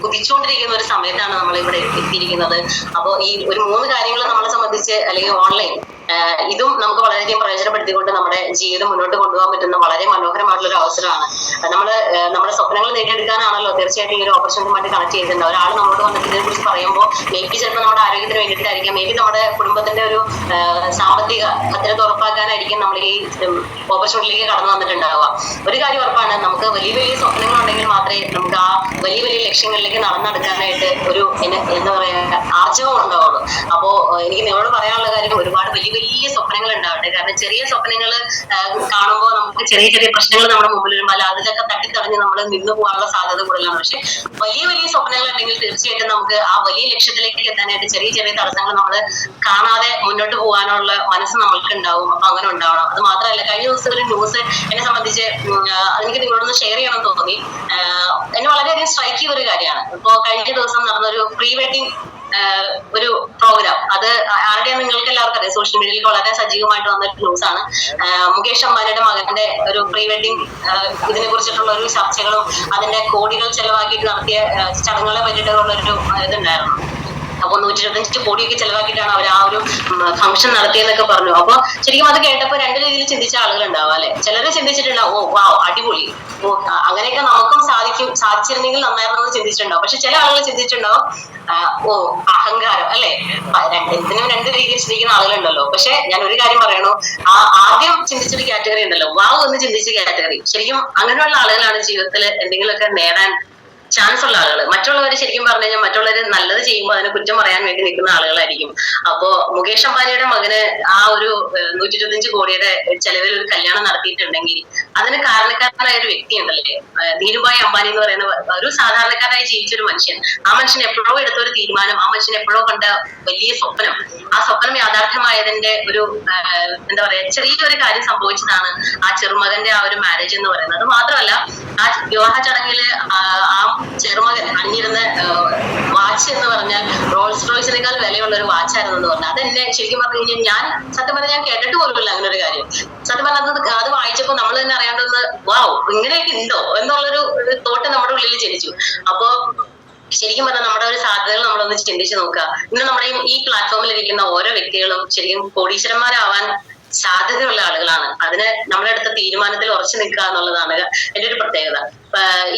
കുതിച്ചുകൊണ്ടിരിക്കുന്ന ഒരു സമയത്താണ് നമ്മൾ ഇവിടെ എത്തിയിരിക്കുന്നത്. അപ്പോൾ ഈ ഒരു 3 കാര്യങ്ങൾ നമ്മളെ സംബന്ധിച്ച് അല്ലെങ്കിൽ ഓൺലൈൻ ഇതും നമുക്ക് വളരെയധികം പ്രയോജനപ്പെടുത്തിക്കൊണ്ട് നമ്മുടെ ജീവിതം മുന്നോട്ട് കൊണ്ടുപോകാൻ പറ്റുന്ന വളരെ മനോഹരമായിട്ടുള്ള ഒരു അവസരമാണ്. നമ്മുടെ സ്വപ്നങ്ങൾ നേടിയെടുക്കാനാണല്ലോ തീർച്ചയായിട്ടും ഈ ഒരു ഓപ്പർച്യൂണിറ്റി കണക്ട് ചെയ്തിട്ടുണ്ട്. ഒരാൾ നമ്മളോട് വന്നിട്ട് ഇതിനെ കുറിച്ച് പറയുമ്പോൾ മേ ബി ചിലപ്പോൾ നമ്മുടെ ആരോഗ്യത്തിന് വേണ്ടിയിട്ടായിരിക്കാം, മേ ബി നമ്മുടെ കുടുംബത്തിന്റെ ഒരു സാമ്പത്തിക ഭദ്രത ഉറപ്പാക്കാനായിരിക്കും നമ്മൾ ഈ ഓപ്പർച്യൂണിറ്റിയിലേക്ക് കടന്നു വന്നിട്ടുണ്ടാവുക. ഒരു കാര്യം ഉറപ്പാണ്, നമുക്ക് വലിയ വലിയ സ്വപ്നങ്ങൾ ഉണ്ടെങ്കിൽ മാത്രമേ നമുക്ക് ആ വലിയ വലിയ ലക്ഷ്യങ്ങളിലേക്ക് നടന്നെടുക്കാനായിട്ട് ഒരു എന്താ പറയാ ആർജവം ഉണ്ടാവുള്ളൂ. അപ്പോ എനിക്ക് നിങ്ങളോട് പറയാനുള്ള കാര്യം, ഒരുപാട് വലിയ വലിയ സ്വപ്നങ്ങൾ ഉണ്ടാവട്ടെ. കാരണം ചെറിയ സ്വപ്നങ്ങൾ കാണുമ്പോൾ നമുക്ക് ചെറിയ ചെറിയ പ്രശ്നങ്ങൾ നമ്മുടെ മുമ്പിൽ വരുമ്പോൾ അല്ല അതിലൊക്കെ തട്ടിത്തടഞ്ഞ് നമ്മൾ നിന്നു പോകാനുള്ള സാധ്യത കൂടുതലാണ്. പക്ഷെ വലിയ വലിയ സ്വപ്നങ്ങൾ ഉണ്ടെങ്കിൽ തീർച്ചയായിട്ടും നമുക്ക് ആ വലിയ ലക്ഷ്യത്തിലേക്ക് എത്താനായിട്ട് ചെറിയ ചെറിയ തടസ്സങ്ങൾ നമ്മൾ കാണാതെ മുന്നോട്ട് പോകാനുള്ള മനസ്സ് നമ്മൾക്ക് ഉണ്ടാവും. അപ്പൊ അങ്ങനെ ഉണ്ടാവണം. അത് മാത്രമല്ല, കഴിഞ്ഞ ദിവസം ഒരു ന്യൂസ് എന്നെ സംബന്ധിച്ച് എനിക്ക് നിങ്ങളോടൊന്ന് ഷെയർ ചെയ്യണം തോന്നി. എന്നെ വളരെയധികം സ്ട്രൈക്ക് ചെയ്ത ഒരു കാര്യമാണ്. ഇപ്പോ കഴിഞ്ഞ ദിവസം നടന്നൊരു പ്രീ വെഡിങ് ഒരു പ്രോഗ്രാം, അത് ആരുടെയും നിങ്ങൾക്ക് എല്ലാവർക്കും അറിയാം, സോഷ്യൽ മീഡിയയിൽ വളരെ സജീവമായിട്ട് വന്നൊരു ന്യൂസ് ആണ്. മുകേഷ് അംബാനിയുടെ മകന്റെ ഒരു പ്രീ വെഡിങ് ഇതിനെ കുറിച്ചിട്ടുള്ള ഒരു ചർച്ചകളും അതിന്റെ കോടികൾ ചെലവാക്കിയിട്ട് നടത്തിയ ചടങ്ങുകളെ പറ്റിയിട്ടുള്ള ഒരു ഇതുണ്ടായിരുന്നു. അപ്പൊ 125 കോടിയൊക്കെ ചെലവാക്കിയിട്ടാണ് അവർ ആ ഒരു ഫംഗ്ഷൻ നടത്തിയെന്നൊക്കെ പറഞ്ഞു. അപ്പൊ ശരിക്കും അത് കേട്ടപ്പോ 2 രീതിയിൽ ചിന്തിച്ച ആളുകൾ ഉണ്ടാവും അല്ലെ. ചിലര് ചിന്തിച്ചിട്ടുണ്ടാവും, ഓ വാവ് അടിപൊളി, അങ്ങനെയൊക്കെ നമുക്കും സാധിച്ചിരുന്നെങ്കിൽ നന്നായിരുന്നു എന്ന് ചിന്തിച്ചിട്ടുണ്ടാവും. പക്ഷെ ചില ആളുകൾ ചിന്തിച്ചിട്ടുണ്ടാവും, ഓ അഹങ്കാരം അല്ലെ. ഇതിനും 2 രീതിയിൽ ചിന്തിക്കുന്ന ആളുകളുണ്ടല്ലോ. പക്ഷെ ഞാൻ ഒരു കാര്യം പറയണു, ആദ്യം ചിന്തിച്ചൊരു കാറ്റഗറി ഉണ്ടല്ലോ, വാവ് എന്ന് ചിന്തിച്ച കാറ്റഗറി, ശരിക്കും അങ്ങനെയുള്ള ആളുകളാണ് ജീവിതത്തിൽ എന്തെങ്കിലുമൊക്കെ നേടാൻ ചാൻസ് ഉള്ള ആളുകൾ. മറ്റുള്ളവർ ശരിക്കും പറഞ്ഞു കഴിഞ്ഞാൽ മറ്റുള്ളവർ നല്ലത് ചെയ്യുമ്പോൾ അതിനെ കുറ്റം പറയാൻ വേണ്ടി നിൽക്കുന്ന ആളുകളായിരിക്കും. അപ്പോ മുകേഷ് അംബാനിയുടെ മകന് ആ ഒരു 125 കോടിയുടെ ചെലവിൽ ഒരു കല്യാണം നടത്തിയിട്ടുണ്ടെങ്കിൽ അതിന് കാരണക്കാരനായ ഒരു വ്യക്തി ഉണ്ടല്ലേ, ധീരുഭായ് അംബാനി എന്ന് പറയുന്ന ഒരു സാധാരണക്കാരായി ജീവിച്ചൊരു മനുഷ്യൻ. ആ മനുഷ്യൻ എപ്പോഴോ എടുത്ത ഒരു തീരുമാനം, ആ മനുഷ്യൻ എപ്പോഴോ കണ്ട വലിയ സ്വപ്നം, ആ സ്വപ്നം യാഥാർത്ഥ്യമായതിന്റെ ഒരു എന്താ പറയാ ചെറിയൊരു കാര്യം സംഭവിച്ചതാണ് ആ ചെറുമകന്റെ ആ ഒരു മാരേജ് എന്ന് പറയുന്നത്. അത് മാത്രമല്ല, ആ വിവാഹ ചടങ്ങില് ആ ചെറുമകൻ അണിഞ്ഞിരുന്ന വാച്ച് എന്ന് പറഞ്ഞാൽ റോൾസ് റോയ്സിനേക്കാൾ വിലയുള്ള ഒരു വാച്ചായിരുന്നു എന്ന് പറഞ്ഞാൽ അതെന്നെ ശരിക്കും പറഞ്ഞു കഴിഞ്ഞാൽ ഞാൻ സത്യം പറഞ്ഞാൽ ഞാൻ കേട്ടിട്ട് പോലുമില്ല അങ്ങനെ ഒരു കാര്യം. സത്യം പറഞ്ഞത് അത് വായിച്ചപ്പോൾ നമ്മൾ തന്നെ അറിയാണ്ടൊന്ന് വാവ് ഇങ്ങനെയൊക്കെ ഉണ്ടോ എന്നുള്ളൊരു തോട്ട് നമ്മുടെ ഉള്ളിൽ ജനിച്ചു. അപ്പോ ശരിക്കും പറഞ്ഞാൽ നമ്മുടെ ഒരു സാധ്യതകൾ നമ്മളൊന്ന് ചിന്തിച്ചു നോക്കുക. ഇന്ന് നമ്മുടെ ഈ പ്ലാറ്റ്ഫോമിൽ ഇരിക്കുന്ന ഓരോ വ്യക്തികളും ശരിക്കും കോടീശ്വരന്മാരാവാൻ സാധ്യതയുള്ള ആളുകളാണ്. അതിന് നമ്മുടെ അടുത്ത തീരുമാനത്തിൽ ഉറച്ചു നിൽക്കുക എന്നുള്ളതാണ് എന്റെ ഒരു പ്രത്യേകത.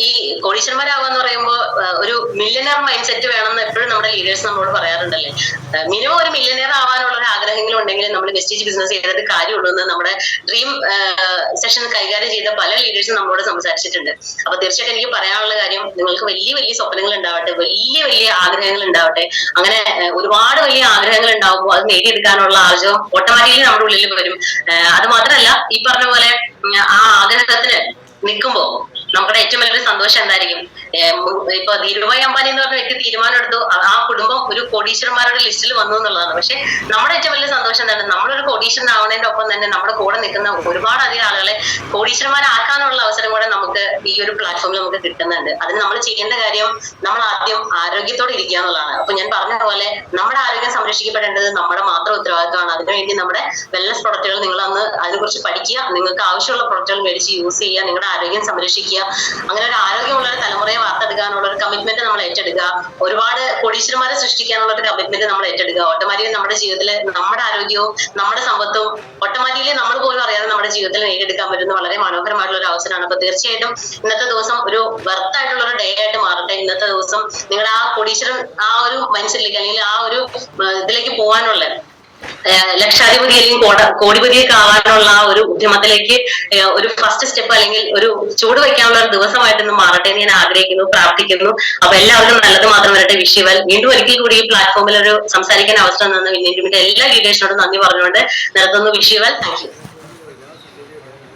ഈ കോടീശ്വരന്മാരാവുക എന്ന് പറയുമ്പോൾ ഒരു മില്യനർ മൈൻഡ് സെറ്റ് വേണമെന്ന് എപ്പോഴും നമ്മുടെ ലീഡേഴ്സ് നമ്മളോട് പറയാറുണ്ടല്ലേ. മിനിമം ഒരു മില്യനർ ആവാനുള്ള ഒരു ആഗ്രഹങ്ങളും ഉണ്ടെങ്കിൽ നമ്മൾ വെസ്റ്റേജ് ബിസിനസ് ചെയ്തിട്ട് കാര്യമുള്ളൂ എന്ന് നമ്മുടെ ഡ്രീം സെഷൻ കൈകാര്യം ചെയ്ത പല ലീഡേഴ്സും നമ്മളോട് സംസാരിച്ചിട്ടുണ്ട്. അപ്പൊ തീർച്ചയായിട്ടും എനിക്ക് പറയാനുള്ള കാര്യം, നിങ്ങൾക്ക് വലിയ വലിയ സ്വപ്നങ്ങൾ ഉണ്ടാവട്ടെ, വലിയ വലിയ ആഗ്രഹങ്ങൾ ഉണ്ടാവട്ടെ. അങ്ങനെ ഒരുപാട് വലിയ ആഗ്രഹങ്ങൾ ഉണ്ടാവുമ്പോൾ അത് നേടിയെടുക്കാനുള്ള ആർജവം ഓട്ടോമാറ്റിക്കലി നമ്മുടെ ഉള്ളിൽ വരും. അത് മാത്രമല്ല, ഈ പറഞ്ഞ പോലെ ആ ആഗ്രഹത്തിന് നിൽക്കുമ്പോ നമ്മുടെ ഏറ്റവും വലിയൊരു സന്തോഷം എന്തായിരിക്കും, ഇപ്പൊ ധീരുഭായ് അംബാനി എന്ന് പറഞ്ഞ വ്യക്തി തീരുമാനം എടുത്തു, ആ കുടുംബം ഒരു കോടീശ്വരന്മാരുടെ ലിസ്റ്റിൽ വന്നു എന്നുള്ളതാണ്. പക്ഷെ നമ്മുടെ ഏറ്റവും വലിയ സന്തോഷം എന്താണ്, നമ്മളൊരു കോടീശ്വരൻ ആവുന്നതിന്റെ ഒപ്പം തന്നെ നമ്മുടെ കൂടെ നിൽക്കുന്ന ഒരുപാട് അധികം ആളുകളെ കോടീശ്വരന്മാരാക്കാനുള്ള അവസരം കൂടെ നമുക്ക് ഈ ഒരു പ്ലാറ്റ്ഫോമിൽ നമുക്ക് കിട്ടുന്നുണ്ട്. അതിന് നമ്മൾ ചെയ്യേണ്ട കാര്യം, നമ്മൾ ആദ്യം ആരോഗ്യത്തോടെ ഇരിക്കുക എന്നുള്ളതാണ്. അപ്പൊ ഞാൻ പറഞ്ഞ പോലെ നമ്മുടെ ആരോഗ്യം സംരക്ഷിക്കപ്പെടേണ്ടത് നമ്മുടെ മാത്രം ഉത്തരവാദിത്തമാണ്. അതിനുവേണ്ടി നമ്മുടെ വെൽനസ് പ്രൊഡക്റ്റുകൾ നിങ്ങളൊന്ന് അതിനെക്കുറിച്ച് പഠിക്കുക, നിങ്ങൾക്ക് ആവശ്യമുള്ള പ്രൊഡക്റ്റുകൾ മേടിച്ച് യൂസ് ചെയ്യുക, നിങ്ങളുടെ ആരോഗ്യം സംരക്ഷിക്കുക. അങ്ങനെ ഒരു ആരോഗ്യമുള്ള ഒരു തലമുറയെ വാർത്തെടുക്കാനുള്ള ഒരു കമ്മിറ്റ്മെന്റ് നമ്മൾ ഏറ്റെടുക്കുക. ഒരുപാട് കോടീശ്വരന്മാരെ സൃഷ്ടിക്കാനുള്ള ഒരു കമ്മിറ്റ്മെന്റ് നമ്മൾ ഏറ്റെടുക്കുക. ഓട്ടോമാറ്റിക്കലി നമ്മുടെ ജീവിതത്തിൽ നമ്മുടെ ആരോഗ്യവും നമ്മുടെ സമ്പത്തും ഓട്ടോമാറ്റിക്കലി നമ്മൾ പോലും അറിയാതെ നമ്മുടെ ജീവിതത്തിൽ നേടിയെടുക്കാൻ പറ്റുന്ന വളരെ മനോഹരമായിട്ടുള്ള ഒരു അവസരമാണ്. അപ്പൊ തീർച്ചയായിട്ടും ഇന്നത്തെ ദിവസം ഒരു വെർത്ത് ആയിട്ടുള്ള ഒരു ഡേ ആയിട്ട് മാറട്ടെ. ഇന്നത്തെ ദിവസം നിങ്ങളുടെ ആ കോടീശ്വരൻ ആ ഒരു മനുഷ്യരിലേക്ക് അല്ലെങ്കിൽ ആ ഒരു ഇതിലേക്ക് പോകാനുള്ള ലക്ഷാധിപതി അല്ലെങ്കിൽ കോടിപതിയൊക്കെ ആവാനുള്ള ആ ഒരു ഉദ്യമത്തിലേക്ക് ഒരു ഫസ്റ്റ് സ്റ്റെപ്പ് അല്ലെങ്കിൽ ഒരു ചൂട് വയ്ക്കാനുള്ള ഒരു ദിവസമായിട്ട് ഇന്ന് മാറട്ടെ എന്ന് ഞാൻ ആഗ്രഹിക്കുന്നു, പ്രാർത്ഥിക്കുന്നു. അപ്പൊ എല്ലാവർക്കും നല്ലത് മാത്രം വരട്ടെ. വിഷുവൽ വീണ്ടും ഒരിക്കൽ കൂടി ഈ പ്ലാറ്റ്ഫോമിൽ ഒരു സംസാരിക്കാൻ അവസരം തന്ന വിന്നേറ്റുമിന്റെ എല്ലാ ലീഡേഴ്സിനോടും നന്ദി പറഞ്ഞുകൊണ്ട് നിർത്തുന്നു. വിഷുവൽ. Thank U.